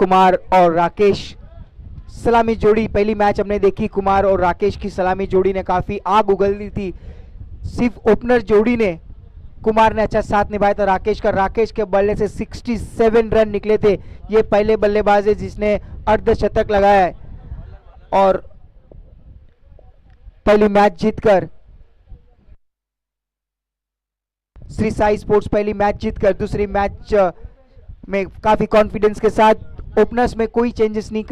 कुमार और राकेश सलामी जोड़ी पहली मैच हमने देखी, कुमार और राकेश की सलामी जोड़ी ने काफी आग उगल दी थी। सिर्फ ओपनर जोड़ी ने, कुमार ने अच्छा साथ निभाया था राकेश के बल्ले से 67 रन निकले थे। ये पहले बल्लेबाज है जिसने अर्धशतक लगाया है और पहली मैच जीतकर श्री साई स्पोर्ट्स पहली मैच जीतकर दूसरी मैच में काफी कॉन्फिडेंस के साथ ओपनर्स में कोई चेंजेस नहीं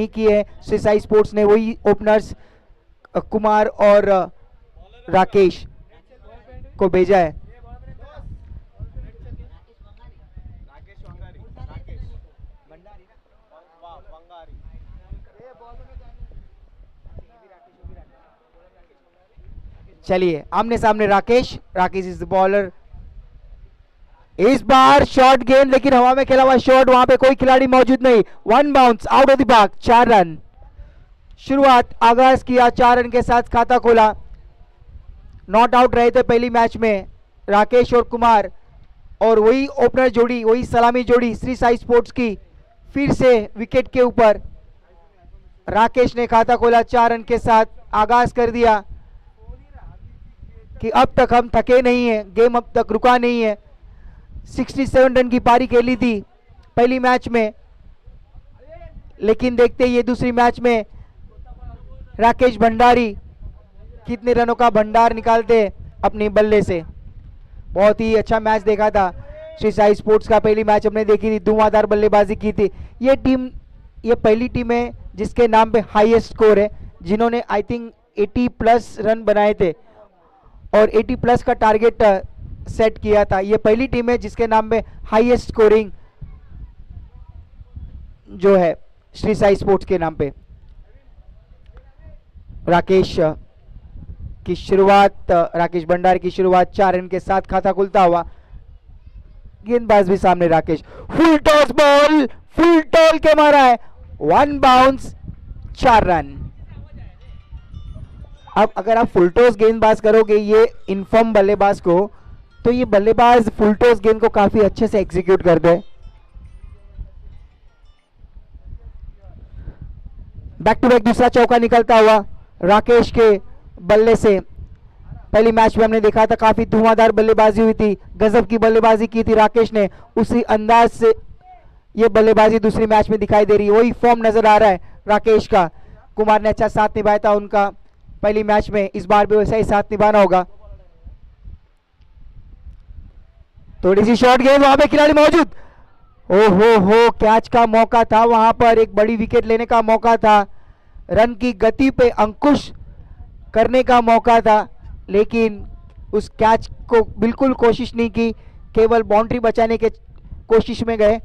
किए हैं। श्री साई स्पोर्ट्स ने वही ओपनर्स कुमार और राकेश को भेजा है। चलिए आमने सामने राकेश इज द बॉलर। इस बार शॉट गेंद, लेकिन हवा में खेला हुआ शॉट, वहां पे कोई खिलाड़ी मौजूद नहीं। 1 bounce out of the park, 4 run. शुरुआत आगाज किया 4 रन के साथ खाता खोला। नॉट आउट रहे थे पहली मैच में राकेश और कुमार, और वही ओपनर जोड़ी, वही सलामी जोड़ी श्री साई स्पोर्ट्स की फिर से विकेट के ऊपर। राकेश ने खाता खोला 4 रन के साथ, आगाज कर दिया कि अब तक हम थके नहीं है, गेम अब तक रुका नहीं है। 67 रन की पारी खेली थी पहली मैच में, लेकिन देखते ये दूसरी मैच में राकेश भंडारी कितने रनों का भंडार निकालते अपने बल्ले से। बहुत ही अच्छा मैच देखा था श्री साई स्पोर्ट्स का। पहली मैच हमने देखी थी, धुआंधार बल्लेबाजी की थी। ये पहली टीम है जिसके नाम पे हाईएस्ट स्कोर है, जिन्होंने आई थिंक 80 प्लस रन बनाए थे और 80 प्लस का टारगेट सेट किया था। ये पहली टीम है जिसके नाम में हाईएस्ट स्कोरिंग जो है श्री साई स्पोर्ट्स के नाम पे। राकेश की शुरुआत, राकेश भंडारी की शुरुआत 4 रन के साथ खाता खुलता हुआ। गेंदबाज भी सामने Rakesh, full toss ball, full toss के मारा है, 1 बाउंस, 4 रन। अब अगर आप फुल टॉस गेंदबाज करोगे ये इनफॉर्म बल्लेबाज को, तो ये बल्लेबाज फुल टॉस गेंद को काफी अच्छे से एग्जीक्यूट करते हैं। बैक टू बैक दूसरा चौका निकलता हुआ राकेश के बल्ले से। पहली मैच में हमने देखा था काफी धुआंधार बल्लेबाजी हुई थी, गजब की बल्लेबाजी की थी राकेश ने। उसी अंदाज से ये बल्लेबाजी दूसरी मैच में दिखाई दे रही है, वही फॉर्म नजर आ रहा है राकेश का। कुमार ने अच्छा साथ निभाया था उनका पहली मैच में, इस बार भी वैसा ही साथ निभाना होगा। थोड़ी सी शॉर्ट गेंद, वहां पे खिलाड़ी मौजूद, हो कैच का मौका था, वहां पर एक बड़ी विकेट लेने का मौका था, रन की गति पे अंकुश करने का मौका था, लेकिन उस कैच को बिल्कुल कोशिश नहीं की, केवल बाउंड्री बचाने के कोशिश में गए।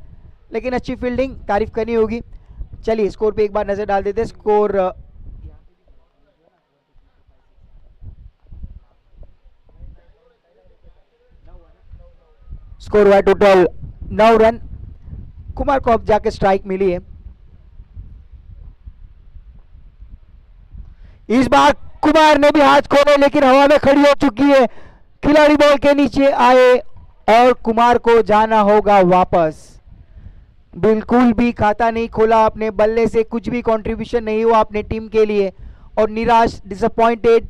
लेकिन अच्छी फील्डिंग, तारीफ करनी होगी। चलिए स्कोर पे एक बार नजर डाल देते। स्कोर हुआ टोटल 9 रन। कुमार को अब जाके स्ट्राइक मिली है। इस बार कुमार ने भी हाथ खोले, लेकिन हवा में खड़ी हो चुकी है, खिलाड़ी बॉल के नीचे आए और कुमार को जाना होगा वापस। बिल्कुल भी खाता नहीं खोला, अपने बल्ले से कुछ भी कंट्रीब्यूशन नहीं हुआ अपने टीम के लिए, और निराश, डिसअपॉइंटेड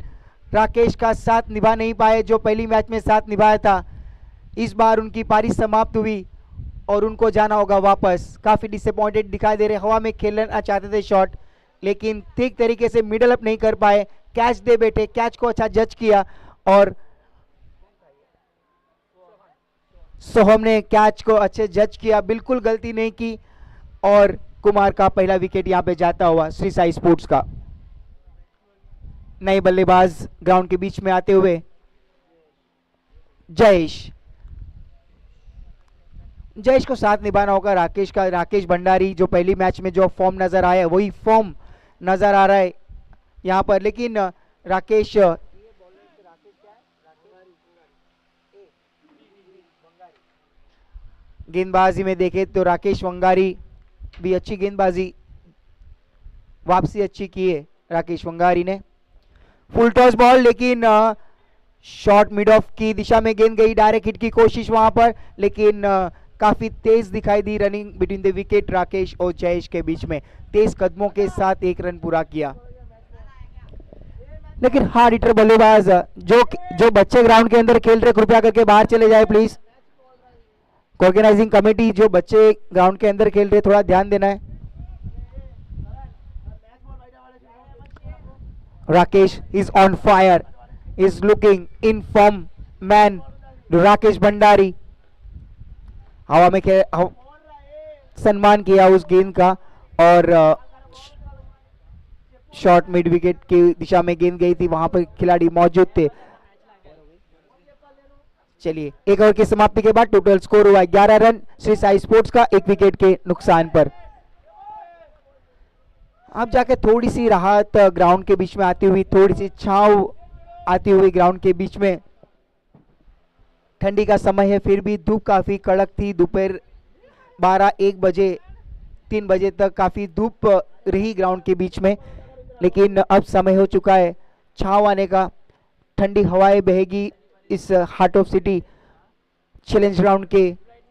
राकेश का साथ निभा नहीं पाए जो पहली मैच में साथ निभाया था। इस बार उनकी पारी समाप्त हुई और उनको जाना होगा वापस। काफी डिसअपॉइंटेड दिखाई दे रहे, हवा में खेलना चाहते थे शॉट, लेकिन ठीक तरीके से मिडल अप नहीं कर पाए। कैच दे बैठे, कैच को अच्छा जज किया और सोहम ने कैच को अच्छे जज किया, बिल्कुल गलती नहीं की, और कुमार का पहला विकेट यहां पे जाता हुआ श्री साई स्पोर्ट्स का। नए बल्लेबाज ग्राउंड के बीच में आते हुए जयेश को साथ निभाना होगा राकेश का। राकेश भंडारी जो पहली मैच में जो फॉर्म नजर आया वही फॉर्म नजर आ रहा है यहां पर, लेकिन राकेश गेंदबाजी में देखे तो राकेश वंगारी भी अच्छी गेंदबाजी, वापसी अच्छी की है राकेश वंगारी ने। फुल टॉस बॉल, लेकिन शॉर्ट मिड ऑफ की दिशा में गेंद गई, डायरेक्ट हिट की कोशिश वहां पर, लेकिन काफी तेज दिखाई दी running between the wicket Rakesh और जयेश के बीच में, तेज कदमों के साथ एक रन पूरा किया। लेकिन हार्ड हिटर बल्लेबाज जो बच्चे ग्राउंड के अंदर खेल रहे कृपया करके बाहर चले जाए प्लीज। ऑर्गेनाइजिंग कमेटी, जो बच्चे ग्राउंड के अंदर खेल रहे थोड़ा ध्यान देना है। Rakesh is on fire, is looking in form man Rakesh Bhandari. हवा में सम्मान किया उस गेंद का और शॉर्ट मिड विकेट की दिशा में गेंद गई थी, वहां पर खिलाड़ी मौजूद थे। चलिए, एक ओवर की समाप्ति के बाद टोटल स्कोर हुआ 11 रन श्री साई स्पोर्ट्स का, 1 विकेट के नुकसान पर। अब जाके थोड़ी सी राहत ग्राउंड के बीच में आती हुई, थोड़ी सी छांव आती हुई ग्राउंड के बीच में। ठंडी का समय है, फिर भी धूप काफी कड़क थी। दोपहर 12-1 बजे 3 बजे तक काफी धूप रही ग्राउंड के बीच में, लेकिन अब समय हो चुका है छांव आने का। ठंडी हवाएं बहेगी इस heart of city challenge ground के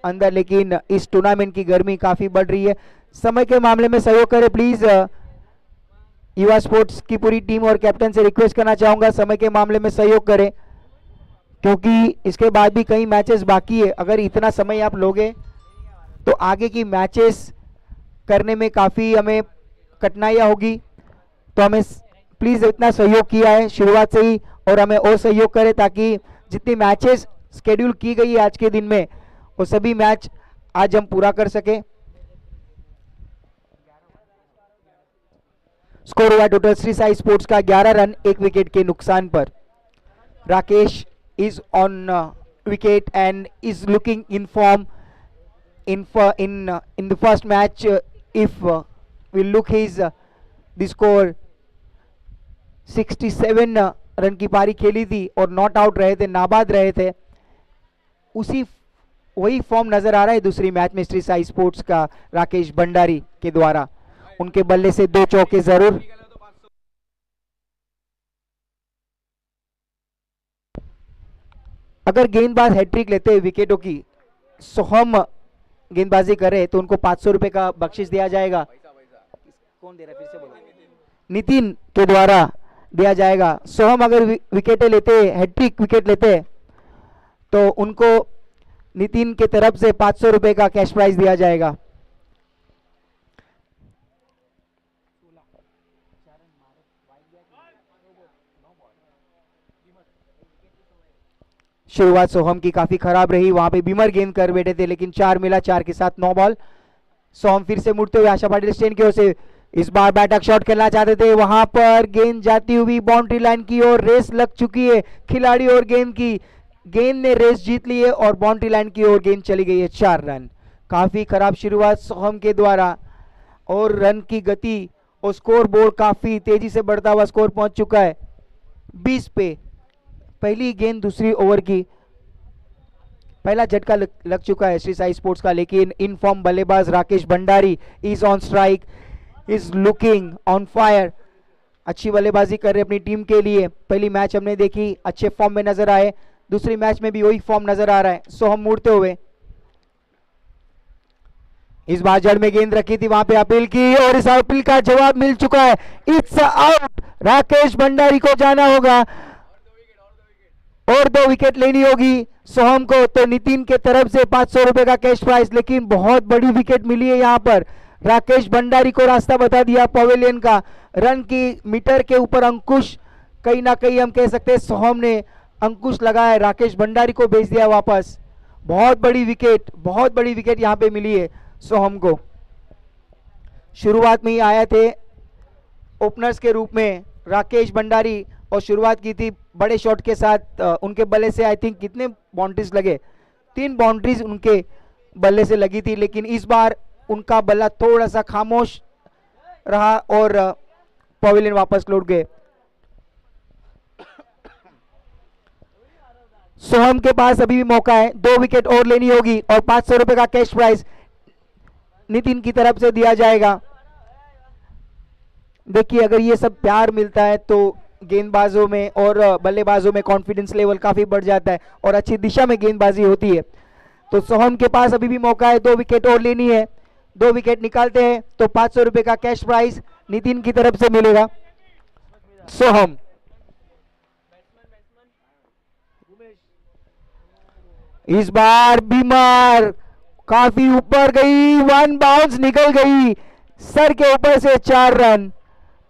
अंदर, लेकिन इस टूर्नामेंट की गर्मी काफी बढ़ रही है। समय के मामले में सहयोग करें प्लीज। युवा स्पोर्ट्स की पूरी टीम और कैप्टन से रिक्वेस्ट करना चाहूंगा, समय के मामले में सहयोग करें, क्योंकि इसके बाद भी कई मैचेस बाकी है। अगर इतना समय आप लोगे तो आगे की मैचेस करने में काफी हमें कठिनाइयां होगी। तो हमें प्लीज इतना सहयोग किया है शुरुआत से ही, और हमें और सहयोग करें ताकि जितनी मैचेस शेड्यूल की गई है आज के दिन में, वो सभी मैच आज हम पूरा कर सके। स्कोर हुआ टोटल श्री साई स्पोर्ट्स का 11 रन 1 विकेट के नुकसान पर। Rakesh is on wicket and is looking in form in the first match. If we look his the score 67 run की पारी खेली थी और नॉट आउट रहे थे, नाबाद रहे थे, वही फॉर्म नजर आ रहा है दूसरी मैच में श्री साई स्पोर्ट्स का राकेश भंडारी के द्वारा। उनके बल्ले से 2 चौके जरूर। अगर गेंदबाज हैट्रिक लेते हैं विकेटों की, सोहम गेंदबाजी करे तो उनको 500 रुपए का बख्शिश दिया जाएगा। कौन दे रहा है फिर से बोलो। नितिन के द्वारा दिया जाएगा। सोहम अगर विकेटें लेते, हैट्रिक विकेट लेते, तो उनको नितिन के तरफ से 500 रुपए का कैश प्राइज दिया जाएगा। शुरुआत सोहम की काफी खराब रही, वहां पे बीमर गेंद कर बैठे थे, लेकिन 4 मिला, 4 के साथ 9 बॉल। सोहम फिर से मुड़ते हुए आशा पाटिल स्टेन की ओर से इस बार बैटअप शॉट खेलना चाहते थे, वहां पर गेंद जाती हुई बाउंड्री लाइन की ओर, रेस लग चुकी है खिलाड़ी और गेंद की। गेंद ने रेस जीत ली है और बाउंड्री लाइन की ओर गेंद चली गई है। 4 रन। काफी खराब शुरुआत सोहम के द्वारा, और रन की गति और स्कोर बोर्ड काफी तेजी से बढ़ता हुआ स्कोर पहुंच चुका है 20 पे। पहली गेंद दूसरी ओवर की, पहला झटका लग चुका है श्री साई स्पोर्ट्स का, लेकिन इन फॉर्म बल्लेबाज Rakesh Bhandari is on strike, is looking on fire. अच्छी बल्लेबाजी कर रहे अपनी टीम के लिए। पहली मैच हमने देखी, अच्छे फॉर्म में नजर आए, दूसरी मैच में भी वही फॉर्म नजर आ रहा है। सोहम मुड़ते हुए, इस बार जड़ में गेंद रखी थी, वहां पे अपील की और इस अपील का जवाब मिल चुका है। It's out. राकेश भंडारी को जाना होगा और 2 विकेट लेनी होगी सोहम को। तो नितिन के तरफ से 500 रुपए का कैश प्राइज, लेकिन बहुत बड़ी विकेट मिली है यहां पर। राकेश भंडारी को रास्ता बता दिया पवेलियन का। रन की मीटर के ऊपर अंकुश, कहीं ना कहीं हम कह सकते हैं सोहम ने अंकुश लगाया, राकेश भंडारी को भेज दिया वापस। बहुत बड़ी विकेट यहां पे मिली है सोहम को। शुरुआत में ही आए थे ओपनर्स के रूप में राकेश भंडारी और शुरुआत की थी बड़े शॉट के साथ। उनके बल्ले से आई थिंक कितने बाउंड्रीज लगे, 3 बाउंड्रीज उनके बल्ले से लगी थी, लेकिन इस बार उनका बल्ला थोड़ा सा खामोश रहा और पवेलियन वापस लौट गए। सोहम के पास अभी भी मौका है, 2 विकेट और लेनी होगी और 500 रुपए का कैश प्राइज नितिन की तरफ से दिया जाएगा। देखिए, अगर ये सब प्यार मिलता है तो गेंदबाजों में और बल्लेबाजों में कॉन्फिडेंस लेवल काफी बढ़ जाता है और अच्छी दिशा में गेंदबाजी होती है। तो सोहम के पास अभी भी मौका है, 2 विकेट और लेनी है। 2 विकेट निकालते हैं तो 500 रुपए का कैश प्राइज नितिन की तरफ से मिलेगा। सोहम इस बार बीमार काफी ऊपर गई, 1 बाउंस निकल गई सर के ऊपर से, 4 रन।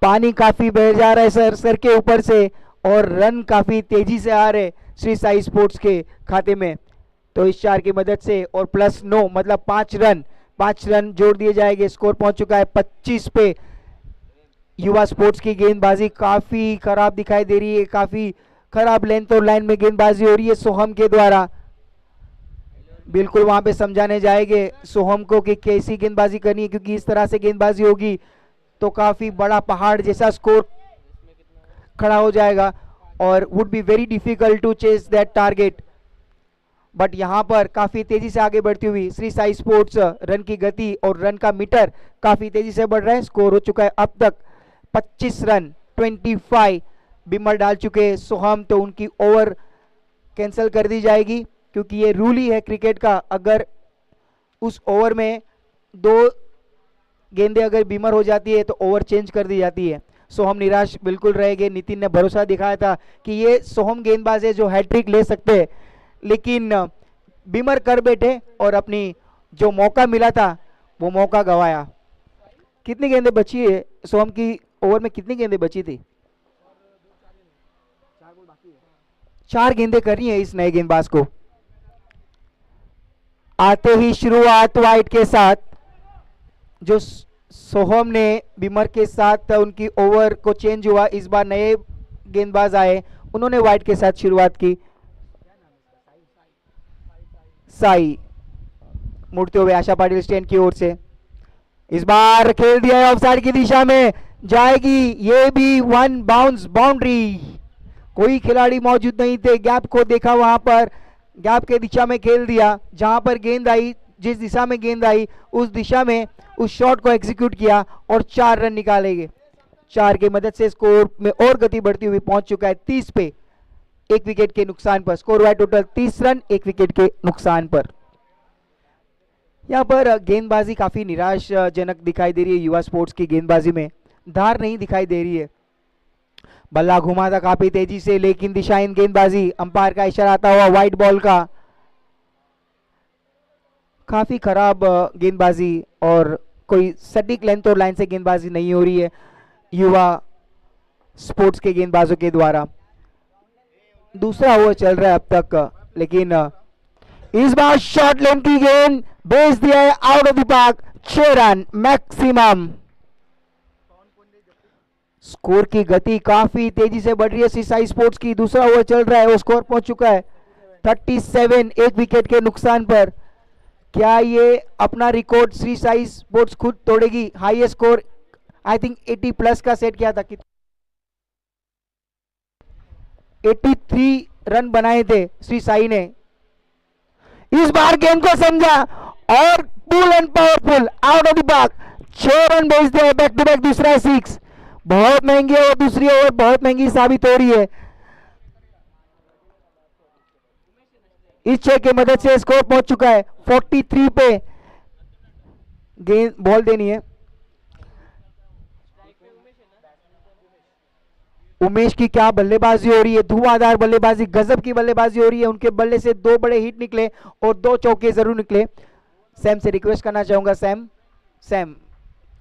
पानी काफी बह जा रहा है सर के ऊपर से और रन काफी तेजी से आ रहे श्री साई स्पोर्ट्स के खाते में। तो इस 4 की मदद से और प्लस 9 मतलब 5 रन जोड़ दिए जाएंगे। स्कोर पहुंच चुका है 25 पे। युवा स्पोर्ट्स की गेंदबाजी काफी खराब दिखाई दे रही है, काफी खराब लेंथ और लाइन में गेंदबाजी हो रही है सोहम के द्वारा। बिल्कुल वहां पे समझाने जाएंगे सोहम को कि कैसी गेंदबाजी करनी है, क्योंकि इस तरह से गेंदबाजी होगी तो काफी बड़ा पहाड़ जैसा स्कोर खड़ा हो जाएगा और would be very difficult to chase that target. But यहां पर काफी तेजी से आगे बढ़ती हुई श्री साई स्पोर्ट्स, रन की गति और रन का मीटर काफी तेजी से बढ़ रहा है। स्कोर हो चुका है अब तक 25 रन, 25 बिमर डाल चुके हैं सोहम। तो उनकी ओवर कैंसिल कर दी जाएगी, क्योंकि ये रूल ही है क्रिकेट का, अगर उस ओवर में 2 गेंदें अगर बीमर हो जाती है तो ओवर चेंज कर दी जाती है। सोहम निराश बिल्कुल रहेंगे। नितिन ने भरोसा दिखाया था कि ये सोहम गेंदबाज है जो हैट्रिक ले सकते हैं, लेकिन बीमर कर बैठे और अपनी जो मौका मिला था वो मौका गवाया। कितनी गेंदें बची है सोहम की ओवर में, कितनी गेंदें बची थी? 4 गेंदें करनी है इस नए गेंदबाज को। आते ही शुरुआत वाइड के साथ, जो सोहम ने बीमर के साथ उनकी ओवर को चेंज हुआ। इस बार नए गेंदबाज आए, उन्होंने वाइड के साथ शुरुआत की। साई मुड़ते हुए आशा पाटिल स्टैंड की ओर से इस बार खेल दिया है, ऑफसाइड की दिशा में जाएगी, ये भी 1 बाउंस बाउंड्री। कोई खिलाड़ी मौजूद नहीं थे, गैप को देखा, वहां पर गैप के दिशा में खेल दिया। जहां पर गेंद आई, जिस दिशा में गेंद आई उस दिशा में उस शॉट को एग्जीक्यूट किया और 4 रन निकालेंगे। 4 की मदद से स्कोर में और गति बढ़ती हुई पहुंच चुका है 30 पे, 1 विकेट के नुकसान पर। स्कोर हुआ है टोटल 30 रन 1 विकेट के नुकसान पर। यहाँ पर गेंदबाजी काफी निराशजनक दिखाई दे रही है। युवा स्पोर्ट्स की गेंदबाजी में धार नहीं दिखाई दे रही है। बल्ला घुमा था काफी तेजी से, लेकिन दिशाहीन गेंदबाजी, अंपायर का इशारा आता हुआ वाइड बॉल का। काफी खराब गेंदबाजी और कोई सटीक लेंथ और लाइन से गेंदबाजी नहीं हो रही है युवा स्पोर्ट्स के गेंदबाजों के द्वारा। दूसरा ओवर चल रहा है अब तक, लेकिन इस बार शॉर्ट लेंथ की गेंद भेज दिया है out of the park. 6 run maximum. Score की गति काफी तेजी से बढ़ रही है सीसाई स्पोर्ट्स की। दूसरा ओवर चल रहा है, वो स्कोर पहुंच चुका है 37, 1 विकेट के नुकसान पर। क्या ये अपना रिकॉर्ड श्री साई स्पोर्ट्स खुद तोड़ेगी? Highest score I think 80 plus का सेट किया था, 83 रन बनाए थे श्री साई ने। इस बार गेंद को समझा और pull and powerful out of the park. 6 run भेज दिया, बैक टू बैक दूसरा 6। बहुत महंगी और दूसरी ओवर बहुत महंगी साबित हो रही है। इस 6 की मदद से स्कोर पहुंच चुका है 43 पे। गेंद बॉल देनी है। उमेश की क्या बल्लेबाजी हो रही है, धुआंधार बल्लेबाजी, गजब की बल्लेबाजी हो रही है। उनके बल्ले से 2 बड़े हिट निकले और 2 चौके जरूर निकले। सैम से रिक्वेस्ट करना चाहूंगा, सैम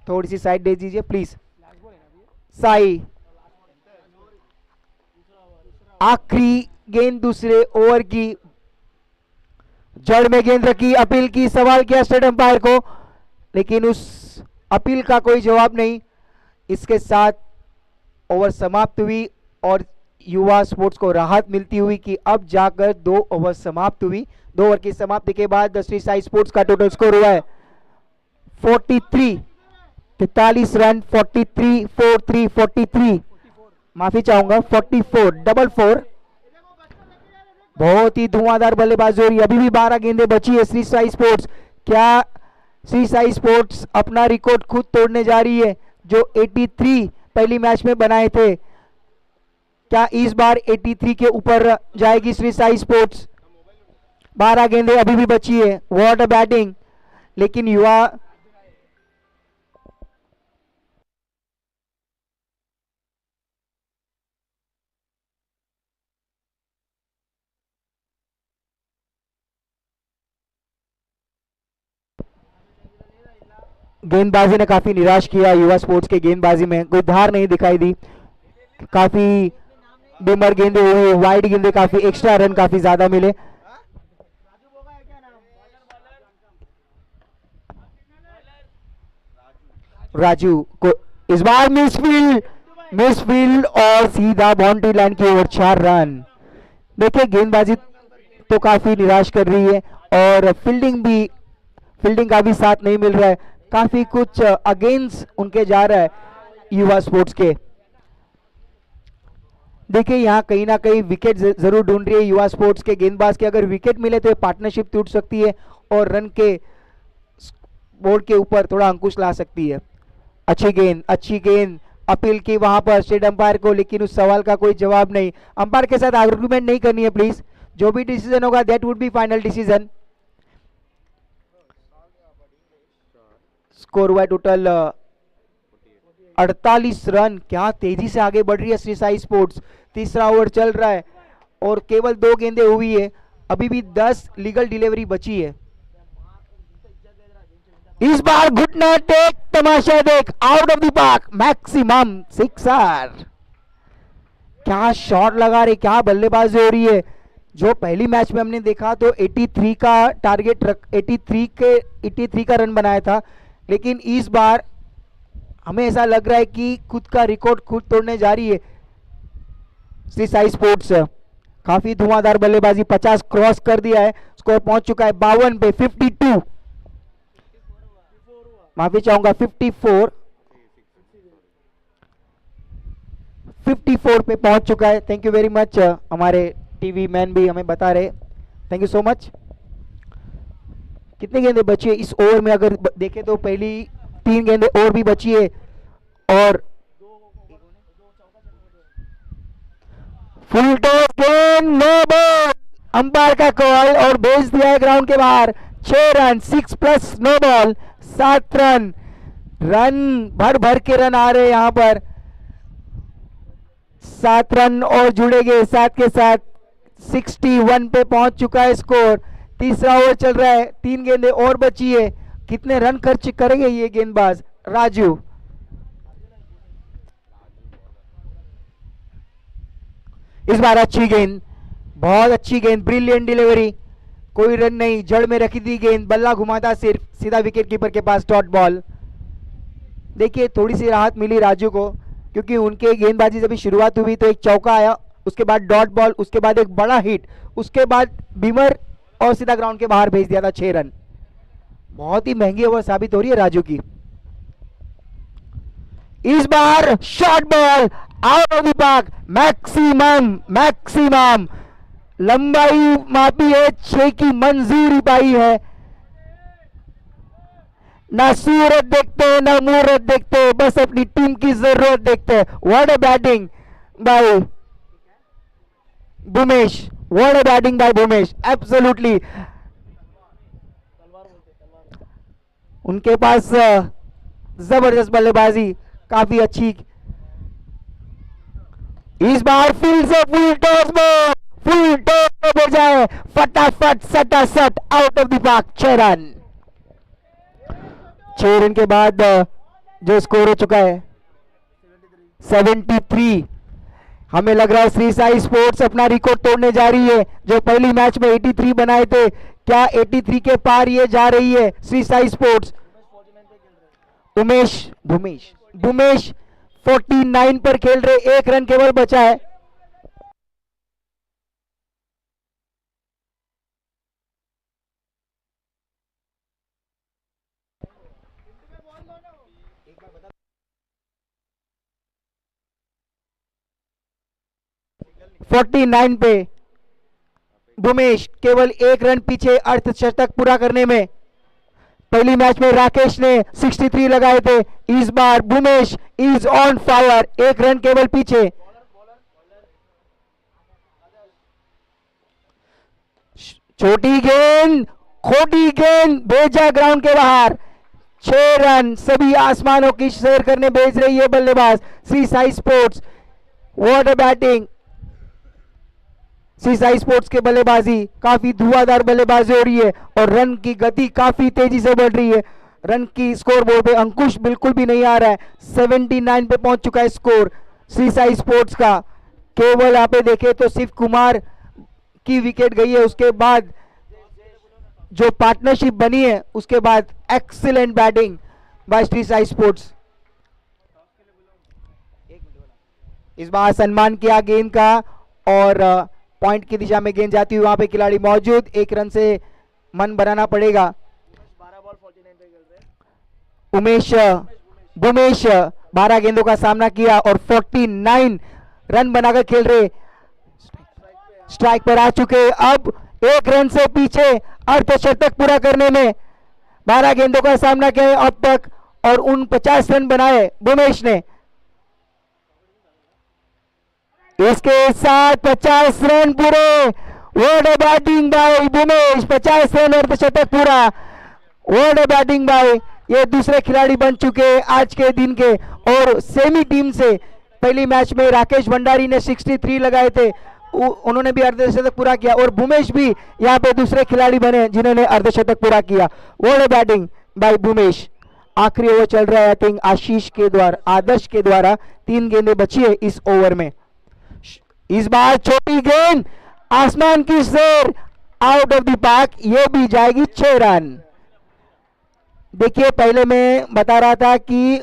थोड़ी सी साइड दे दीजिए प्लीज। साई आखिरी गेंद दूसरे ओवर की, जड़ में गेंद रखी, अपील की, सवाल किया स्टेट अंपायर को, लेकिन उस अपील का कोई जवाब नहीं। इसके साथ ओवर समाप्त हुई और युवा स्पोर्ट्स को राहत मिलती हुई कि अब जाकर 2 ओवर समाप्त हुई। 2 ओवर की समाप्ति के बाद श्री साई स्पोर्ट्स का टोटल स्कोर हुआ है 43 रन, 43 43 43 माफी चाहूंगा 44 बहुत ही धुआंधार बल्लेबाजी हो रही है। अभी भी 12 गेंदें बची है श्री साई स्पोर्ट्स। क्या श्री साई स्पोर्ट्स अपना रिकॉर्ड खुद तोड़ने जा रही है जो 83 पहली मैच में बनाए थे? क्या इस बार 83 के ऊपर जाएगी श्री साई स्पोर्ट्स? 12 गेंदें अभी भी बची है, व्हाट अ बैटिंग। लेकिन युवा गेंदबाजी ने काफी निराश किया, युवा स्पोर्ट्स के गेंदबाजी में कोई धार नहीं दिखाई दी, काफी डिमर गेंदे हुई, वाइड गेंदे, काफी एक्स्ट्रा रन काफी ज्यादा मिले। राजू को इस बार मिसफील्ड और सीधा बाउंड्री लाइन की ओर 4 रन। देखिए गेंदबाजी तो काफी निराश कर रही है और फील्डिंग का भी साथ नहीं मिल रहा है, काफी कुछ अगेंस्ट उनके जा रहा है युवा स्पोर्ट्स के। देखिए यहाँ कहीं ना कहीं विकेट जरूर ढूंढ रही है युवा स्पोर्ट्स के गेंदबाज के, अगर विकेट मिले तो ये पार्टनरशिप टूट सकती है और रन के बोर्ड के ऊपर थोड़ा अंकुश ला सकती है। अच्छी गेंद अपील की वहां पर स्टेट अंपायर को, लेकिन उस सवाल का कोई जवाब नहीं। अंपायर के साथ आर्गुमेंट नहीं करनी है प्लीज, जो भी डिसीजन होगा that would be final decision. Score हुआ टोटल 48 रन। क्या तेजी से आगे बढ़ रही है श्री साई स्पोर्ट्स। तीसरा ओवर चल रहा है और केवल 2 गेंदें हुई है, अभी भी 10 लीगल डिलीवरी बची है। इस बार घुटना टेक, तमाशा देख, out of the park, maximum sixer. क्या शॉट लगा रहे, क्या बल्लेबाजी हो रही है। जो पहली मैच में हमने देखा तो 83 का टारगेट 83 का रन बनाया था, लेकिन इस बार हमें ऐसा लग रहा है कि खुद का रिकॉर्ड खुद तोड़ने जा रही है श्री साई स्पोर्ट्स। काफी धुआंधार बल्लेबाजी, 50 क्रॉस कर दिया है, स्कोर पहुंच चुका है 52 पे, 52 माफी चाहूंगा 54 पे पहुंच चुका है। थैंक यू वेरी मच, हमारे टीवी मैन भी हमें बता रहे, थैंक यू सो मच। कितनी गेंदें बची है इस ओवर में, अगर देखें तो पहली 3 गेंदें और भी बची है और फुल टॉस गेंद, नो बॉल, अंपायर का कॉल और भेज दिया है ग्राउंड के बाहर। 6 run, 6 plus no ball, 7 run. भर भर के रन आ रहे हैं यहां पर, 7 रन और जुड़ेंगे साथ के साथ। 61 पे पहुंच चुका है स्कोर। तीसरा ओवर चल रहा है, 3 गेंदें और बची है। कितने रन खर्च करेंगे ये गेंदबाज राजू। इस बार अच्छी गेंद, बहुत अच्छी गेंद, ब्रिलियंट डिलीवरी, कोई रन नहीं, जड़ में रखी थी गेंद, बल्ला घुमाता सिर्फ, सीधा विकेट कीपर के पास डॉट बॉल। देखिए थोड़ी सी राहत मिली राजू को, क्योंकि उनके गेंदबाजी जब शुरुआत हुई तो एक चौका आया, उसके बाद डॉट बॉल, उसके बाद एक बड़ा हिट, उसके बाद बीमर और सीधा ग्राउंड के बाहर भेज दिया था 6 रन। बहुत ही महंगी ओवर साबित हो रही है राजू की। इस बार short ball out of the park, maximum लंबाई मापी है, 6 की मंजूरी पाई है। ना सूरत देखते ना मूरत देखते, बस अपनी टीम की जरूरत देखते। What a batting bye Bhumesh, what a batting bye Bhumesh, absolutely. उनके पास जबरदस्त बल्लेबाजी, काफी अच्छी। इस बार फिर से फुल टॉस पे बजाए, फटाफट सटासट out of the park, 6 run. 6 run के बाद जो स्कोर हो चुका है 73। हमें लग रहा है श्री साई स्पोर्ट्स अपना रिकॉर्ड तोड़ने जा रही है। जो पहली मैच में 83 बनाए थे, क्या 83 के पार ये जा रही है श्री साई स्पोर्ट्स। भूमेश 49 पर खेल रहे, 1 रन केवल बचा है। पे भूमेश केवल 1 रन पीछे अर्धशतक पूरा करने में। पहली मैच में राकेश ने 63 लगाए थे, इस बार Bhumesh is on fire, 1 run केवल पीछे। छोटी गेंद, खोटी गेंद, भेजा ग्राउंड के बाहर। 6 रन, सभी आसमानों की सैर करने भेज रही है बल्लेबाज Shri Sai sports. What a batting. Shri Sai sports के बल्लेबाजी काफी धुआंधार बल्लेबाजी हो रही है और रन की गति काफी तेजी से बढ़ रही है। रन की स्कोर बोर्ड पे अंकुश बिल्कुल भी नहीं आ रहा है। 79 पे पहुंच चुका है स्कोर श्री साई स्पोर्ट्स का। केवल यहाँ पे देखे तो शिव कुमार की विकेट गई है, उसके बाद जो पार्टनरशिप बनी है उसके बाद excellent batting bye Shri Sai sports. इस बार सम्मान किया गेंद का और पॉइंट की दिशा में गेंद जाती हुई, वहां पे खिलाड़ी मौजूद। 1 रन से मन बनाना पड़ेगा। उमेश बुमेश 12 गेंदों का सामना किया और 49 रन बनाकर खेल रहे। स्ट्राइक पर आ चुके, अब 1 रन से पीछे अर्धशतक पूरा करने में 12 गेंदों का सामना किया है अब तक और 49 रन बनाए बुमेश ने। इसके साथ 50 रन पूरे। What a batting by Bumesh, 50 run अर्धशतक पूरा। व्हाट अ बैटिंग बाय, ये दूसरे खिलाड़ी बन चुके आज के दिन के। और सेमी टीम से पहली मैच में राकेश भंडारी ने 63 लगाए थे, उन्होंने भी अर्धशतक पूरा किया और बुमेश भी यहाँ पे दूसरे खिलाड़ी बने जिन्होंने अर्धशतक पूरा किया। What a batting by Bumesh. आखिरी ओवर चल रहा है, आई थिंक आशीष के द्वारा, आदर्श के द्वारा 3 गेंदें बची है इस ओवर में। इस बार छोटी गेंद, आसमान की सैर, आउट ऑफ द पार्क, ये भी जाएगी 6 रन। देखिए पहले मैं बता रहा था कि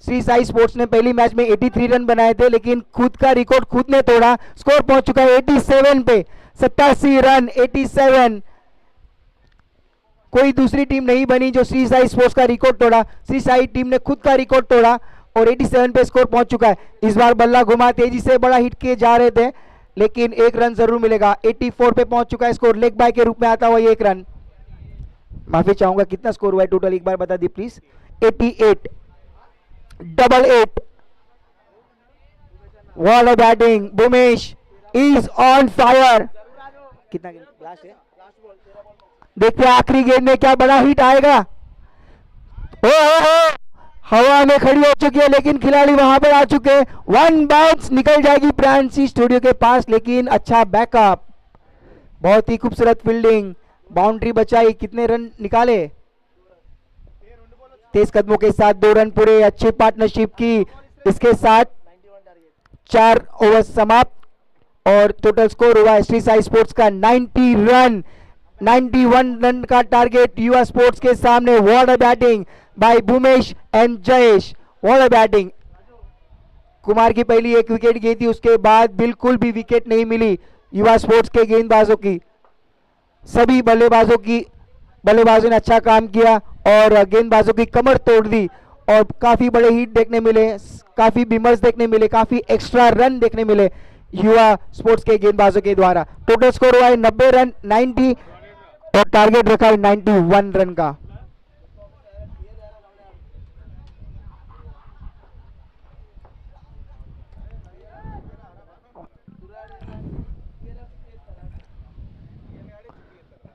श्री साई स्पोर्ट्स ने पहली मैच में 83 रन बनाए थे, लेकिन खुद का रिकॉर्ड खुद ने तोड़ा। स्कोर पहुंच चुका है 87 पे, 87 रन 87। कोई दूसरी टीम नहीं बनी जो श्री साई स्पोर्ट्स का रिकॉर्ड तोड़ा। श्री साई टीम ने खुद का रिकॉर्ड तोड़ा और 87 पे स्कोर पहुंच चुका है। इस बार बल्ला घुमा, तेजी से बड़ा हिट किए जा रहे थे, लेकिन 1 रन जरूर मिलेगा। 84 पे पहुंच चुका है स्कोर, लेग बाय के रूप में आता हुआ 1 रन। माफी चाहूंगा, कितना स्कोर हुआ है टोटल एक बार बता दी please. 88, 88। What a batting, Bumesh is on fire. कितना लास्ट है, देखते हैं आखिरी गेंद में क्या बड़ा हिट आएगा। ओ हवा में खड़ी हो चुकी है, लेकिन खिलाड़ी वहां पर आ चुके हैं। 1 बाउंस निकल जाएगी प्रांसी स्टूडियो के पास, लेकिन अच्छा बैकअप, बहुत ही खूबसूरत फील्डिंग, बाउंड्री बचाई। कितने रन निकाले, तेज कदमों के साथ 2 रन पूरे, अच्छी पार्टनरशिप की। इसके साथ 4 ओवर समाप्त और टोटल स्कोर हुआ श्री साई स्पोर्ट्स का 90 रन, 91 रन का टारगेट युवा स्पोर्ट्स के सामने। What a batting by Bumesh and Jayesh, what a batting. Kumar की पहली 1 विकेट गई थी, उसके बाद बिल्कुल भी विकेट नहीं मिली युवा स्पोर्ट्स के गेंदबाजों की। सभी बल्लेबाजों ने अच्छा काम किया और गेंदबाजों की कमर तोड़ दी और काफी बड़े हिट देखने मिले, काफी बिमर्स देखने मिले, काफी एक्स्ट्रा रन देखने मिले युवा स्पोर्ट्स के गेंदबाजों के द्वारा। टोटल स्कोर हुआ है 90 रन 90 और टारगेट रखा है 91 रन का।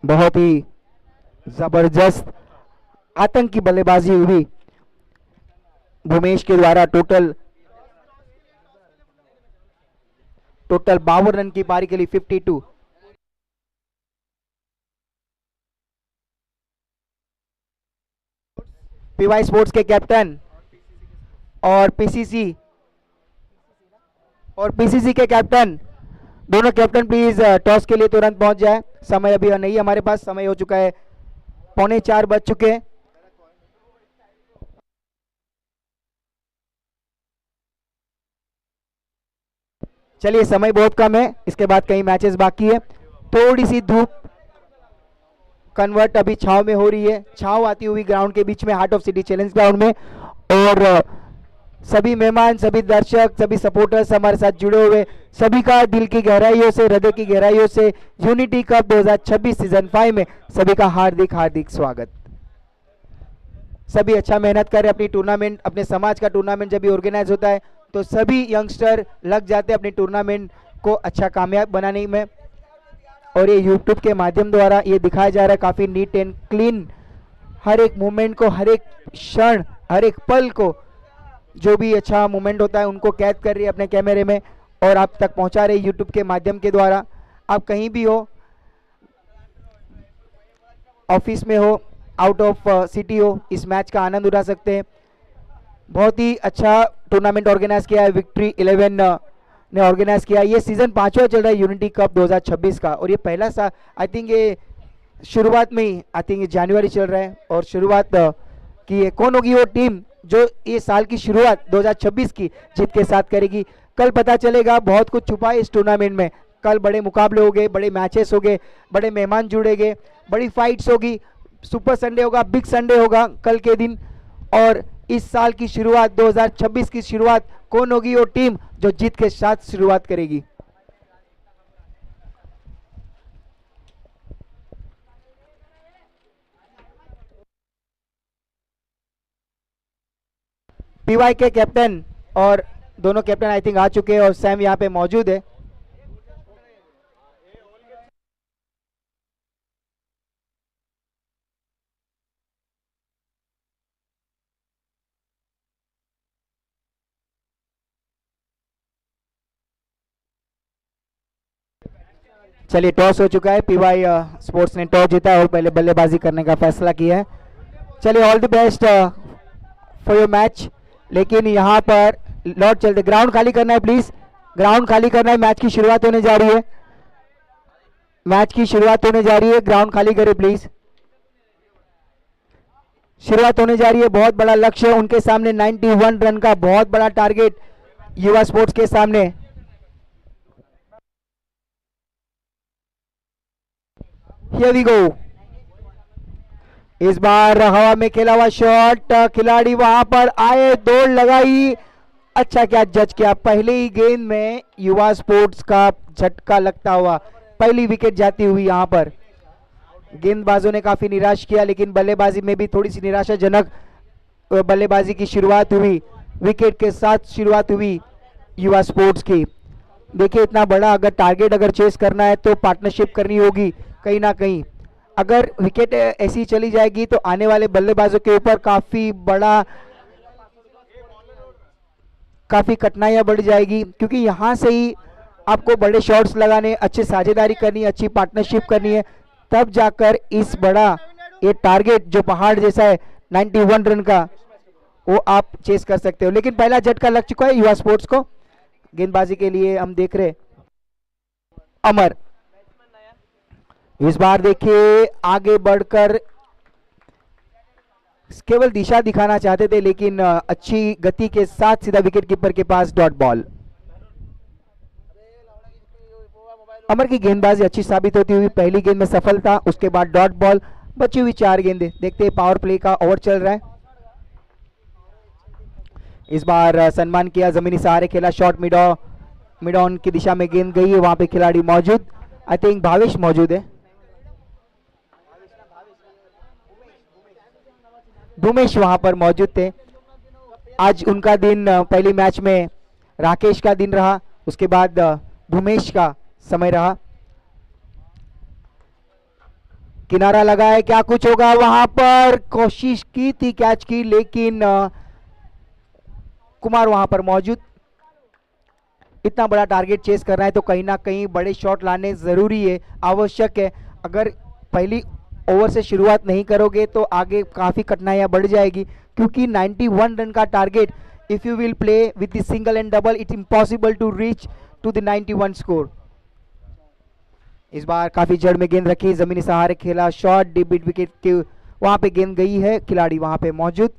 बहुत ही जबरदस्त आतंकी बल्लेबाजी हुई भूमेश के द्वारा। टोटल 52 रन की पारी के लिए 52। पीवाई स्पोर्ट्स के कैप्टन और पीसीसी के कैप्टन, दोनों कैप्टन प्लीज टॉस के लिए तुरंत पहुंच जाए। समय अभी नहीं, हमारे पास समय हो चुका है 3:45 बज चुके हैं। चलिए समय बहुत कम है, इसके बाद कई मैचेस बाकी है। थोड़ी सी धूप कन्वर्ट अभी छाव में हो रही है, छाव आती हुई ग्राउंड के बीच में, heart of city challenge ground में। और सभी मेहमान, सभी दर्शक, सभी सपोर्टर्स हमारे साथ जुड़े हुए, सभी का दिल की गहराइयों से, हृदय की गहराइयों से यूनिटी कप 2026 सीजन 5 में सभी का हार्दिक हार्दिक स्वागत। सभी अच्छा मेहनत करें। अपनी टूर्नामेंट, अपने समाज का टूर्नामेंट जब भी ऑर्गेनाइज होता है तो सभी यंगस्टर लग जाते हैं अपने टूर्नामेंट को अच्छा कामयाब बनाने में। और ये यूट्यूब के माध्यम द्वारा ये दिखाया जा रहा है काफ़ी नीट एंड क्लीन, हर एक मोमेंट को, हर एक क्षण, हर एक पल को, जो भी अच्छा मोमेंट होता है उनको कैद कर रही है अपने कैमरे में और आप तक पहुंचा रही है यूट्यूब के माध्यम के द्वारा। आप कहीं भी हो, ऑफिस में हो, आउट ऑफ सिटी हो, इस मैच का आनंद उठा सकते हैं। बहुत ही अच्छा टूर्नामेंट ऑर्गेनाइज किया है विक्ट्री 11 ने ऑर्गेनाइज किया। ये सीजन 5वां चल रहा है यूनिटी कप 2026 का और ये पहला सा, आई थिंक ये शुरुआत में ही, आई थिंक ये जनवरी चल रहा है और शुरुआत की है। कौन होगी वो टीम जो ये साल की शुरुआत 2026 की जीत के साथ करेगी, कल पता चलेगा। बहुत कुछ छुपा है इस टूर्नामेंट में। कल बड़े मुकाबले हो गए, बड़े मैचेस हो गए, बड़े मेहमान जुड़ेंगे, बड़ी फाइट्स होगी, सुपर संडे होगा, बिग संडे होगा कल के दिन। और इस साल की शुरुआत 2026 की शुरुआत, कौन होगी वो टीम जो जीत के साथ शुरुआत करेगी। पीवाई के कैप्टन और दोनों कैप्टन आई थिंक आ चुके हैं और सैम यहाँ पे मौजूद है। चलिए टॉस हो चुका है, पीवाई स्पोर्ट्स ने टॉस जीता और पहले बल्लेबाजी करने का फैसला किया है। चलिए all the best for your match. लेकिन यहाँ पर लौट चलते, ग्राउंड खाली करना है प्लीज, ग्राउंड खाली करना है। मैच की शुरुआत होने जा रही है, मैच की शुरुआत होने जा रही है, ग्राउंड खाली करें प्लीज। शुरुआत होने जा रही है। बहुत बड़ा लक्ष्य उनके सामने, 91 रन का बहुत बड़ा टारगेट युवा स्पोर्ट्स के सामने। Here we go. इस बार हवा में खेला हुआ शॉट, खिलाड़ी वहां पर आए, दौड़ लगाई, अच्छा क्या जज किया। पहले ही गेंद में युवा स्पोर्ट्स का झटका लगता हुआ पहली विकेट जाती हुई यहां पर। गेंदबाजों ने काफी निराश किया, लेकिन बल्लेबाजी में भी थोड़ी सी निराशाजनक बल्लेबाजी की शुरुआत हुई, विकेट के साथ शुरुआत हुई युवा स्पोर्ट्स की। देखिए इतना बड़ा अगर टारगेट अगर चेस करना है तो पार्टनरशिप करनी होगी कहीं ना कहीं। अगर विकेट ऐसी चली जाएगी तो आने वाले बल्लेबाजों के ऊपर काफी कठिनाइयां बढ़ जाएगी, क्योंकि यहां से ही आपको बड़े शॉट्स लगाने, अच्छी साझेदारी करनी है, अच्छी पार्टनरशिप करनी है, तब जाकर इस बड़ा ये टारगेट जो पहाड़ जैसा है 91 रन का, वो आप चेस कर सकते हो। लेकिन पहला झटका लग चुका है युवा स्पोर्ट्स को। गेंदबाजी के लिए हम देख रहे अमर, इस बार देखिए आगे बढ़कर केवल दिशा दिखाना चाहते थे, लेकिन अच्छी गति के साथ सीधा विकेट कीपर के पास डॉट बॉल। अमर की गेंदबाजी अच्छी साबित होती हुई पहली गेंद में सफलता, उसके बाद डॉट बॉल, बची हुई 4 गेंदें। देखते हैं पावर प्ले का ओवर चल रहा है। इस बार सम्मान किया, जमीनी सहारे खेला, शॉट मिड ऑन की दिशा में गेंद गई है, वहां पे खिलाड़ी मौजूद, आई थिंक भावेश मौजूद है, भूमेश वहां पर मौजूद थे। आज उनका दिन, पहली मैच में राकेश का दिन रहा, उसके बाद भूमेश का समय रहा। किनारा लगा है, क्या कुछ होगा, वहां पर कोशिश की थी कैच की, लेकिन कुमार वहां पर मौजूद। इतना बड़ा टारगेट चेस करना है तो कहीं ना कहीं बड़े शॉट लाने जरूरी है, आवश्यक है। अगर पहली ओवर से शुरुआत नहीं करोगे तो आगे काफी कठिनाइयां बढ़ जाएगी, क्योंकि 91 रन का target, if you will play with the single and double, it's impossible to reach to the 91 score. इस बार काफी जड़ में गेंद रखी, जमीनी सहारे खेला, शॉट डीप मिड विकेट के वहां पे गेंद गई है, खिलाड़ी वहां पे मौजूद।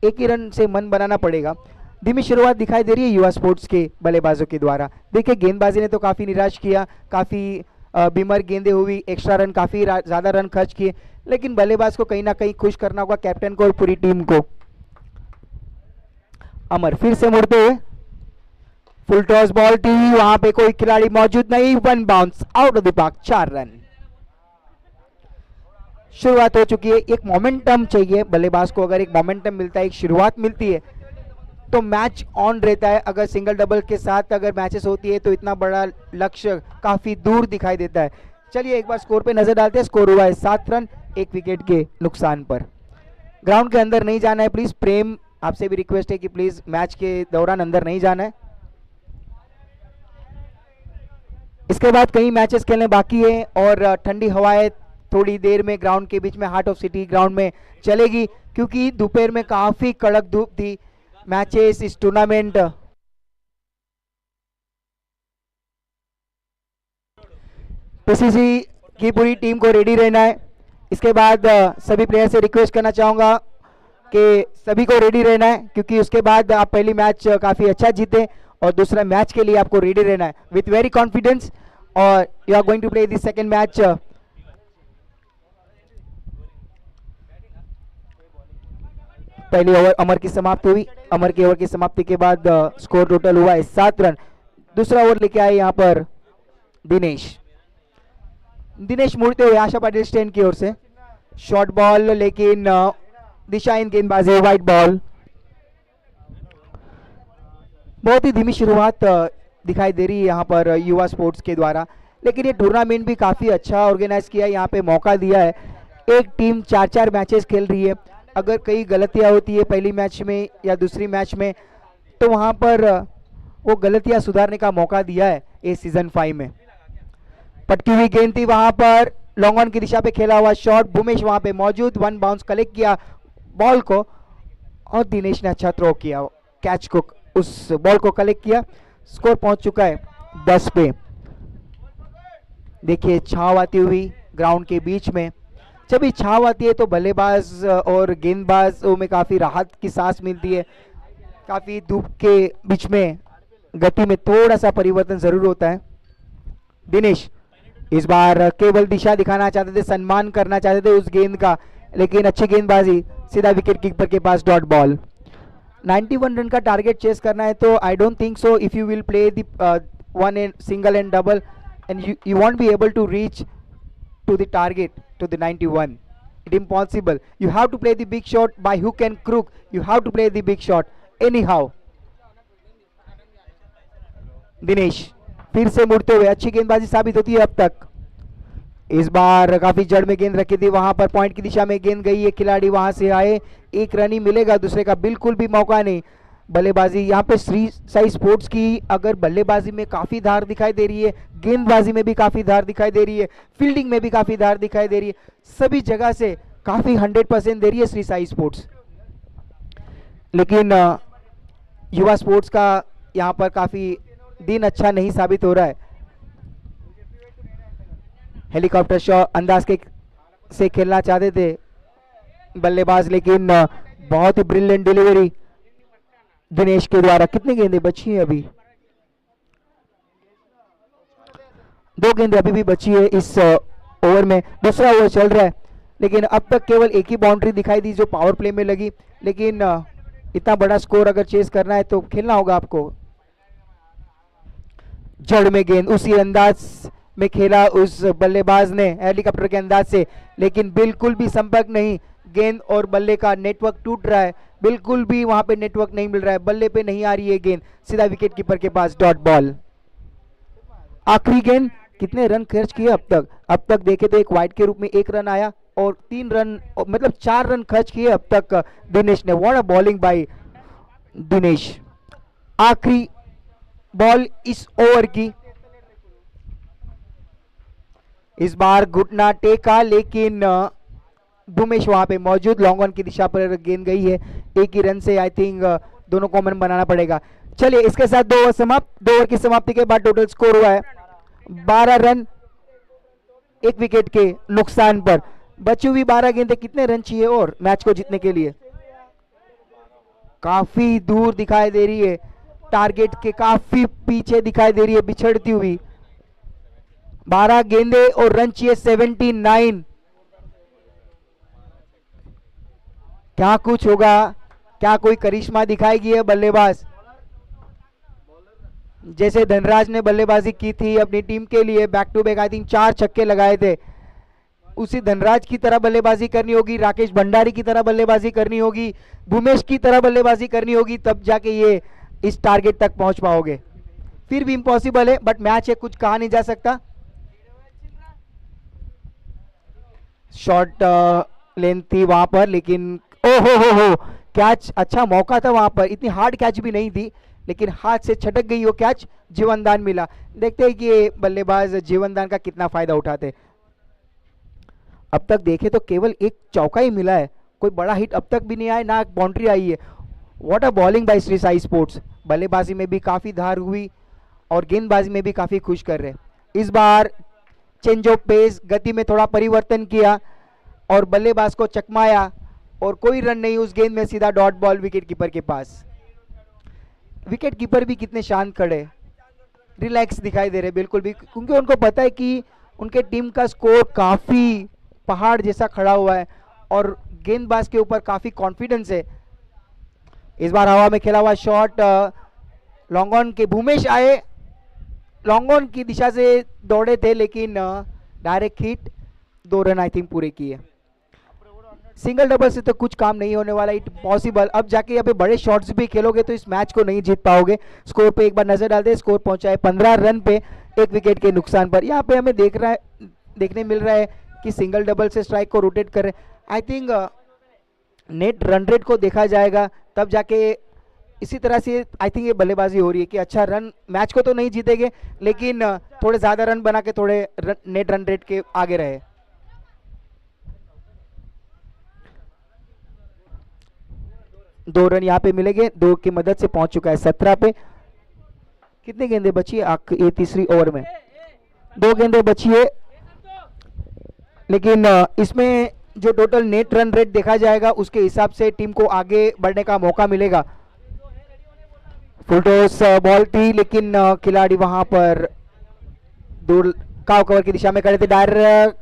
एक ही रन से मन बनाना पड़ेगा। धीमी शुरुआत दिखाई दे रही है युवा स्पोर्ट्स के बल्लेबाजों के द्वारा। देखिए गेंदबाजी ने तो काफी निराश किया, काफी बीमर गेंदें हुई, एक्स्ट्रा रन, काफी ज्यादा रन खर्च किए, लेकिन बल्लेबाज को कहीं ना कहीं खुश करना होगा, कैप्टन को और पूरी टीम को। अमर फिर से मुड़ते हुए, फुल टॉस बॉल थी, वहां पे कोई खिलाड़ी मौजूद नहीं, 1 bounce out of the park, 4 run. शुरुआत हो चुकी है। एक मोमेंटम चाहिए बल्लेबाज को, अगर एक मोमेंटम मिलता है, एक शुरुआत मिलती है तो मैच ऑन रहता है। अगर सिंगल डबल के साथ अगर मैचेस होती है तो इतना बड़ा लक्ष्य काफी दूर दिखाई देता है। चलिए एक बार स्कोर पे नजर डालते हैं। स्कोर हुआ है 7 रन 1 विकेट के नुकसान पर। ग्राउंड के अंदर नहीं जाना है प्लीज। प्रेम, आपसे भी रिक्वेस्ट है कि प्लीज मैच के दौरान अंदर नहीं जाना है। इसके बाद कई मैचेस खेलने बाकी है और ठंडी हवाएं थोड़ी देर में ग्राउंड के बीच में हार्ट ऑफ सिटी ग्राउंड में चलेगी, क्योंकि दोपहर में काफी कड़क धूप थी। मैचेस इस टूर्नामेंट पीसीसी की पूरी टीम को रेडी रहना है। इसके बाद सभी प्लेयर से रिक्वेस्ट करना चाहूंगा कि सभी को रेडी रहना है, क्योंकि उसके बाद आप पहली मैच काफी अच्छा जीते और दूसरा मैच के लिए आपको रेडी रहना है विथ वेरी कॉन्फिडेंस। और you are going to play the second match. पहली ओवर अमर की समाप्ति हुई। अमर की ओवर की समाप्ति के बाद स्कोर टोटल हुआ है 7 रन। दूसरा ओवर लेके आए यहाँ पर दिनेश। दिनेश मुड़ते हुए आशा पाटिल स्टैंड की ओर से शॉर्ट बॉल, लेकिन दिशाहीन गेंदबाजी, वाइट बॉल। बहुत ही धीमी शुरुआत दिखाई दे रही है यहाँ पर युवा स्पोर्ट्स के द्वारा, लेकिन ये टूर्नामेंट भी काफी अच्छा ऑर्गेनाइज किया है। यहाँ पे मौका दिया है। एक टीम 4-4 मैचेस खेल रही है। अगर कई गलतियां होती है पहली मैच में या दूसरी मैच में, तो वहां पर वो गलतियां सुधारने का मौका दिया है इस सीजन 5 में। पटकी हुई गेंद थी वहां पर, लॉन्ग ऑन की दिशा पे खेला हुआ शॉट। भूमेश वहां पे मौजूद, 1 बाउंस कलेक्ट किया बॉल को और दिनेश ने अच्छा थ्रो किया, कैच को, उस बॉल को कलेक्ट किया। स्कोर पहुंच चुका है 10 पे। देखिए छाव आती हुई ग्राउंड के बीच में। जब भी छाव आती है तो बल्लेबाज और गेंदबाजों में काफी राहत की सांस मिलती है। काफी धूप के बीच में गति में थोड़ा सा परिवर्तन जरूर होता है। दिनेश इस बार केवल दिशा दिखाना चाहते थे, सम्मान करना चाहते थे उस गेंद का, लेकिन अच्छी गेंदबाजी, सीधा विकेट कीपर के पास डॉट बॉल। 91 रन का टारगेट चेस करना है तो I don't think so if you will play the one and single and double and you won't be able to reach to the target, to the 91. It impossible. You have to play the big shot by hook and crook. You have to play the big shot anyhow. Dinesh फिर से मुड़ते हुए, अच्छी गेंदबाजी साबित होती है अब तक। इस बार काफी जड़ में गेंद रखी थी, वहां पर पॉइंट की दिशा में गेंद गई है, खिलाड़ी वहां से आए, एक रन ही मिलेगा, दूसरे का बिल्कुल भी मौका नहीं। बल्लेबाजी यहाँ पे श्री साई स्पोर्ट्स की अगर बल्लेबाजी में काफी धार दिखाई दे रही है, गेंदबाजी में भी काफी धार दिखाई दे रही है, फील्डिंग में भी काफी धार दिखाई दे रही है, सभी जगह से काफी 100% दे रही है श्री साई स्पोर्ट्स। लेकिन युवा स्पोर्ट्स का यहाँ पर काफी दिन अच्छा नहीं साबित हो रहा है। हेलीकॉप्टर शॉट अंदाज के से खेलना चाहते थे बल्लेबाज, लेकिन बहुत ही ब्रिलियंट डिलीवरी दिनेश के द्वारा। कितनी गेंदें बची है अभी? 2 गेंदें अभी भी बची है इस ओवर में। दूसरा ओवर चल रहा है, लेकिन अब तक केवल एक ही बाउंड्री दिखाई दी जो पावर प्ले में लगी, लेकिन इतना बड़ा स्कोर अगर चेस करना है तो खेलना होगा आपको। जड़ में गेंद उसी अंदाज में खेला उस बल्लेबाज ने हेलीकॉप्टर के अंदाज से, लेकिन बिल्कुल भी संपर्क नहीं। गेंद और बल्ले का नेटवर्क टूट रहा है, बिल्कुल भी वहां पे नेटवर्क नहीं मिल रहा है, बल्ले पे नहीं आ रही है गेंद, सीधा विकेट कीपर के पास डॉट बॉल। आखिरी गेंद। कितने रन खर्च किए अब तक? अब तक देखे तो एक वाइड के रूप में 1 रन आया और 3 रन, मतलब 4 रन खर्च किए अब तक दिनेश ने। What a bowling bye Dinesh. आखिरी बॉल इस ओवर की। इस बार घुटना टेका, लेकिन भूमेश वहां पे मौजूद, लॉन्ग ऑन की दिशा पर गेंद गई है। एक ही रन से आई थिंक दोनों को मन बनाना पड़ेगा। चलिए इसके साथ 2 ओवर समाप्त। 2 ओवर की समाप्ति के बाद टोटल स्कोर हुआ है 12 रन 1 विकेट के नुकसान पर। बची हुई 12 गेंदें, कितने रन चाहिए और मैच को जीतने के लिए? काफी दूर दिखाई दे रही है, टारगेट के काफी पीछे दिखाई दे रही है बिछड़ती हुई। 12 गेंदें और रन चाहिए 79। क्या कुछ होगा? क्या कोई करिश्मा दिखाएगी है बल्लेबाज? जैसे धनराज ने बल्लेबाजी की थी अपनी टीम के लिए, back to back I think 4 छक्के लगाए थे, उसी धनराज की तरह बल्लेबाजी करनी होगी, राकेश भंडारी की तरह बल्लेबाजी करनी होगी, भूमेश की तरह बल्लेबाजी करनी होगी, तब जाके ये इस टारगेट तक पहुंच पाओगे। फिर भी इम्पॉसिबल है, बट मैच है, कुछ कहा नहीं जा सकता। शॉर्ट लेंथ थी वहां पर, लेकिन ओ हो कैच, अच्छा मौका था वहां पर, इतनी हार्ड कैच भी नहीं थी लेकिन हाथ से छटक गई वो कैच, जीवनदान मिला। देखते हैं कि ये बल्लेबाज जीवनदान का कितना फायदा उठाते। अब तक देखे तो केवल एक चौका ही मिला है, कोई बड़ा हिट अब तक भी नहीं आया, ना बाउंड्री आई है। What a bowling bye Shri Sai sports, बल्लेबाजी में भी काफी धार हुई और गेंदबाजी में भी काफी खुश कर रहे। इस बार चेंज ऑफ पेस, गति में थोड़ा परिवर्तन किया और बल्लेबाज को चकमाया और कोई रन नहीं उस गेंद में, सीधा डॉट बॉल विकेट कीपर के पास। विकेट कीपर भी कितने शांत खड़े, रिलैक्स दिखाई दे रहे बिल्कुल भी, क्योंकि उनको पता है कि उनके टीम का स्कोर काफी पहाड़ जैसा खड़ा हुआ है और गेंदबाज के ऊपर काफी कॉन्फिडेंस है। इस बार हवा में खेला हुआ शॉट, लॉन्ग ऑन के भूमेश आए, लॉन्ग ऑन की दिशा से दौड़े थे लेकिन direct hit, 2 run I think पूरे किए। सिंगल डबल से तो कुछ काम नहीं होने वाला, इट पॉसिबल। अब जाके यहाँ पे बड़े शॉट्स भी खेलोगे तो इस मैच को नहीं जीत पाओगे। स्कोर पे एक बार नजर डालते हैं, स्कोर पहुंचा है 15 रन पे, 1 विकेट के नुकसान पर। यहाँ पे हमें देखने मिल रहा है कि सिंगल डबल से स्ट्राइक को रोटेट कर रहे हैं। I think net run rate को देखा जाएगा तब जाके इसी तरह से आई थिंक ये बल्लेबाजी हो रही है कि अच्छा रन, मैच को तो नहीं जीतेंगे लेकिन थोड़े ज्यादा रन बना के थोड़े नेट रन रेट के आगे रहे। दो रन यहाँ पे मिलेंगे, 2 की मदद से पहुंच चुका है 17 पे। कितनी गेंदें बची है ये तीसरी ओवर में? 2 गेंदें बची है, लेकिन इसमें जो टोटल नेट रन रेट देखा जाएगा उसके हिसाब से टीम को आगे बढ़ने का मौका मिलेगा। फुल टॉस बॉल थी लेकिन खिलाड़ी वहां पर दूर काव कवर की दिशा में खड़े थे, डायरेक्ट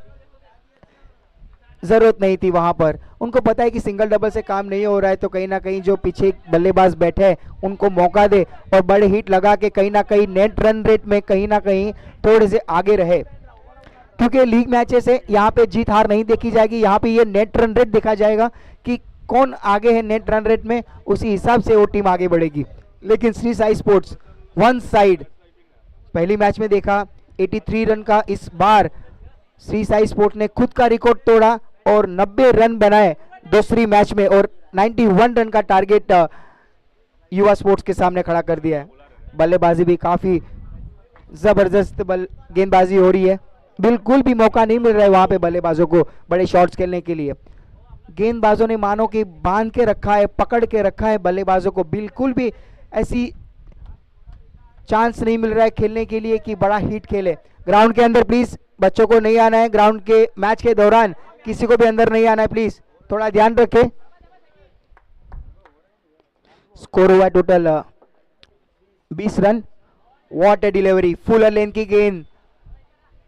जरूरत नहीं थी वहां पर। उनको पता है कि सिंगल डबल से काम नहीं हो रहा है तो कहीं ना कहीं जो पीछे बल्लेबाज बैठे हैं उनको मौका दे और बड़े हिट लगा के कहीं ना कहीं नेट रन रेट में कहीं ना कहीं थोड़े से आगे रहे, क्योंकि लीग मैचेस है, यहाँ पे जीत हार नहीं देखी जाएगी, यहाँ पे ये नेट रन रेट देखा जाएगा कि कौन आगे है नेट रन रेट में, उसी हिसाब से वो टीम आगे बढ़ेगी। लेकिन Shri Sai sports one side, पहली मैच में देखा 83 रन का, इस बार श्री साई स्पोर्ट्स ने खुद का रिकॉर्ड तोड़ा और 90 रन बनाए दूसरी मैच में और 91 रन का टारगेट युवा स्पोर्ट्स के सामने खड़ा कर दिया है। बल्लेबाजी भी काफी जबरदस्त गेंदबाजी हो रही है, बिल्कुल भी मौका नहीं मिल रहा है वहां पे बल्लेबाजों को बड़े शॉट्स खेलने के लिए। गेंदबाजों ने मानो कि बांध के रखा है, पकड़ के रखा है बल्लेबाजों को, बिल्कुल भी ऐसी चांस नहीं मिल रहा है खेलने के लिए कि बड़ा हिट खेले। ग्राउंड के अंदर प्लीज बच्चों को नहीं आना है, ग्राउंड के मैच के दौरान किसी को भी अंदर नहीं आना है, प्लीज थोड़ा ध्यान रखें। स्कोर हुआ total 20 run. What a delivery, full लेन की गेंद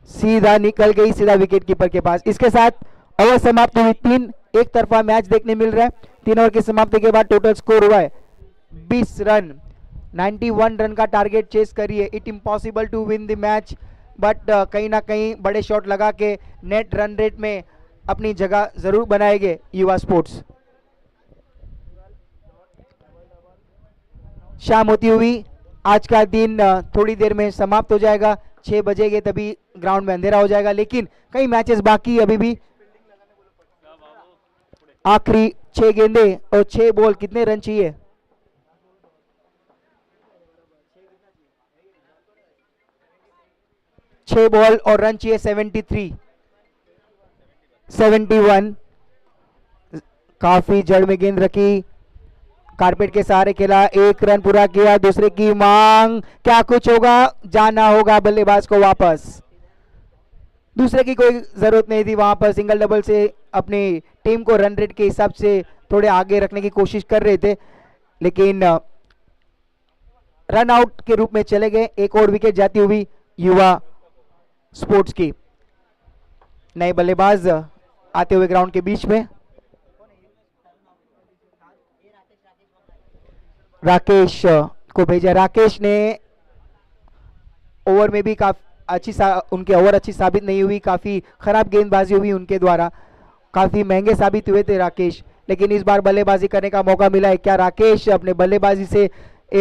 सीधा निकल गई, सीधा विकेट कीपर के पास। इसके साथ ओवर समाप्त हुई, 3 एक तरफा मैच देखने मिल रहा है। 3 ओवर की समाप्ति के बाद टोटल स्कोर हुआ है 20 रन। 91 रन का टारगेट चेस करिए, it impossible to win the match, but कहीं ना कहीं बड़े शॉट लगा के नेट रन रेट में अपनी जगह जरूर बनाएंगे युवा स्पोर्ट्स। शाम होती हुई आज का दिन थोड़ी देर में समाप्त हो जाएगा, 6 बजेगे तभी ग्राउंड में अंधेरा हो जाएगा, लेकिन कई मैचेस बाकी अभी भी। आखिरी 6 गेंदे और 6 बॉल, कितने रन चाहिए? 6 बॉल और रन चाहिए 73, 71। काफी जड़ में गेंद रखी, कारपेट के सहारे खेला, 1 रन पूरा किया, दूसरे की मांग, क्या कुछ होगा? जाना होगा बल्लेबाज को वापस। दूसरे की कोई जरूरत नहीं थी वहां पर, सिंगल डबल से अपनी टीम को रन रेट के हिसाब से थोड़े आगे रखने की कोशिश कर रहे थे, लेकिन रन आउट के रूप में चले गए। एक और विकेट जाती हुई युवा स्पोर्ट्स की। नए बल्लेबाज आते हुए ग्राउंड के बीच में, राकेश को भेजा। राकेश ने ओवर में भी काफी उनके ओवर अच्छी साबित नहीं हुई, काफी खराब गेंदबाजी हुई उनके द्वारा, काफी महंगे साबित हुए थे राकेश, लेकिन इस बार बल्लेबाजी करने का मौका मिला है। क्या राकेश अपने बल्लेबाजी से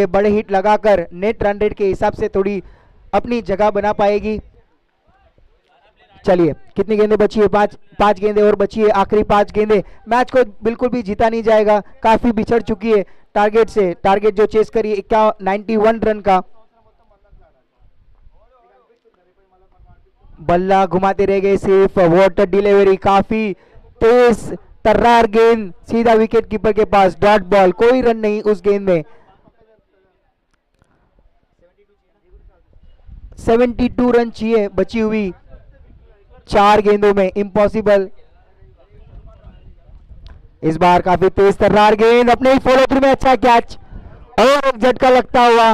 बड़े हिट लगाकर नेट रन रेट के हिसाब से थोड़ी अपनी जगह बना पाएगी? चलिए कितनी गेंदें बची है? पांच गेंदें और बची है, आखिरी 5 गेंदें। मैच को बिल्कुल भी जीता नहीं जाएगा, काफी बिछड़ चुकी है टारगेट से। टारगेट जो चेस करी 91 रन का। बल्ला घुमाते रह गए सिर्फ। वाटर डिलीवरी काफी तेज तर्रार गेंद सीधा विकेट कीपर के पास। डॉट बॉल, कोई रन नहीं उस गेंद में। 72 रन चाहिए बची हुई 4 गेंदों में, इम्पॉसिबल। इस बार काफी तेज तर्रार गेंद, अपने ही फॉलो थ्रू में अच्छा कैच और एक झटका लगता हुआ।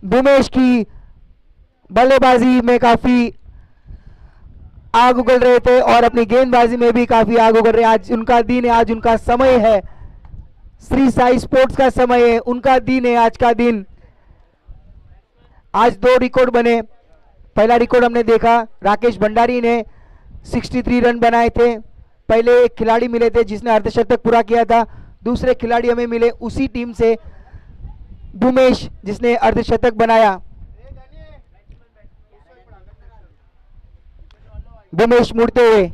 बुमेश की बल्लेबाजी में काफी आग उगल रहे थे और अपनी गेंदबाजी में भी काफी आग उगल रहे हैं। आज उनका दिन है, आज उनका समय है, श्री साई स्पोर्ट्स का समय है, उनका दिन है आज का दिन। आज 2 रिकॉर्ड बने। पहला रिकॉर्ड हमने देखा, राकेश भंडारी ने 63 रन बनाए थे। पहले एक खिलाड़ी मिले थे जिसने अर्धशतक पूरा किया था। दूसरे खिलाड़ी हमें मिले उसी टीम से, बुमेश, जिसने अर्धशतक बनाया। बुमेश मुड़ते हुए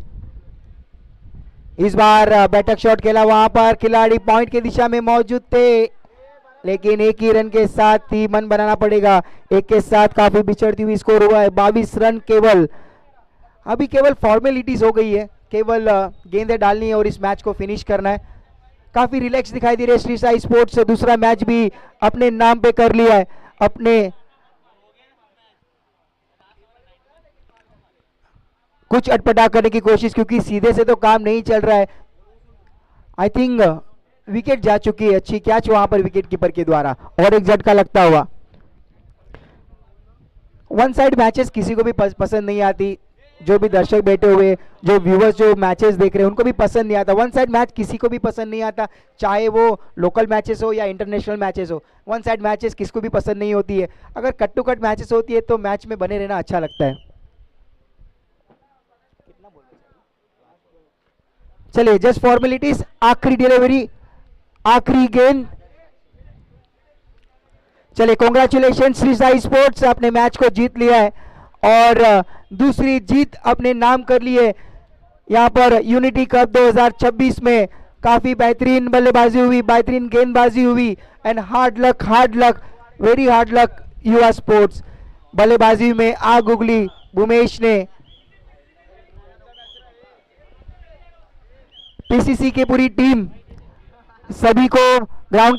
इस बार बैठक शॉट खेला, वहां पर खिलाड़ी पॉइंट की दिशा में मौजूद थे, लेकिन एक ही रन के साथ ही मन बनाना पड़ेगा। एक के साथ काफी बिछड़ती हुई स्कोर हुआ है, 22 रन केवल। अभी केवल फॉर्मेलिटीज हो गई है, केवल गेंदें डालनी है और इस मैच को फिनिश करना है। काफी रिलैक्स दिखाई दे रहे हैं श्री साई स्पोर्ट्स। दूसरा मैच भी अपने नाम पे कर लिया है, अपने कुछ अटपटा करने की कोशिश, क्योंकि सीधे से तो काम नहीं चल रहा है। आई थिंक विकेट जा चुकी है, अच्छी कैच वहां पर विकेट कीपर के द्वारा और एक झटका लगता हुआ। वन साइड मैचेस किसी को भी पसंद नहीं आती। जो भी दर्शक बैठे हुए, जो व्यूअर्स जो मैचेस देख रहे हैं, उनको भी पसंद नहीं आता। वन साइड मैच किसी को भी पसंद नहीं आता, चाहे वो लोकल मैचेस हो या इंटरनेशनल मैचेस हो। वन साइड मैचेस किसको भी पसंद नहीं होती है। अगर कट टू कट मैचेस होती है तो मैच में बने रहना अच्छा लगता है। चलिए जस्ट फॉर्मेलिटीज, आखिरी डिलीवरी, आखिरी गेंद। चलिए कॉन्ग्रेचुलेशन श्री साई स्पोर्ट्स, अपने मैच को जीत लिया है और दूसरी जीत अपने नाम कर ली है। यहाँ पर यूनिटी कप 2026 में काफी बेहतरीन बल्लेबाजी हुई, बेहतरीन गेंदबाजी हुई and hard luck, very hard luck युवा स्पोर्ट्स। बल्लेबाजी में आग उगली बुमेश ने। पीसीसी की पूरी टीम सभी को ग्राउंड